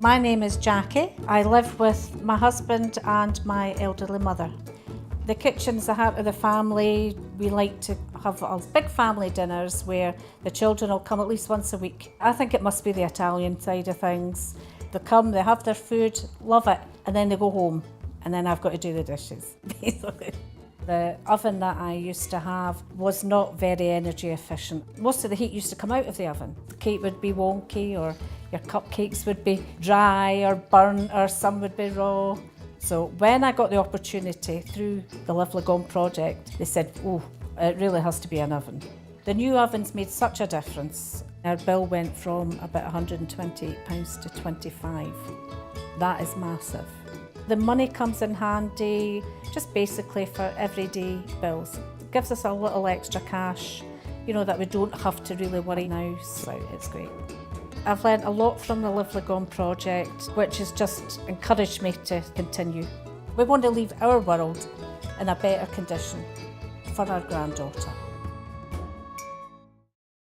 My name is Jackie. I live with my husband and my elderly mother. The kitchen's the heart of the family. We like to have big family dinners where the children will come at least once a week. I think it must be the Italian side of things. They come, they have their food, love it, and then they go home. And then I've got to do the dishes, basically. The oven that I used to have was not very energy efficient. Most of the heat used to come out of the oven. The cake would be wonky, or your cupcakes would be dry or burnt, or some would be raw. So when I got the opportunity through the LAGOM project, they said, oh, it really has to be an oven. The new ovens made such a difference. Our bill went from about £128 to £25. That is massive. The money comes in handy just basically for everyday bills. It gives us a little extra cash, that we don't have to really worry now, so it's great. I've learned a lot from the LAGOM project, which has just encouraged me to continue. We want to leave our world in a better condition for our granddaughter.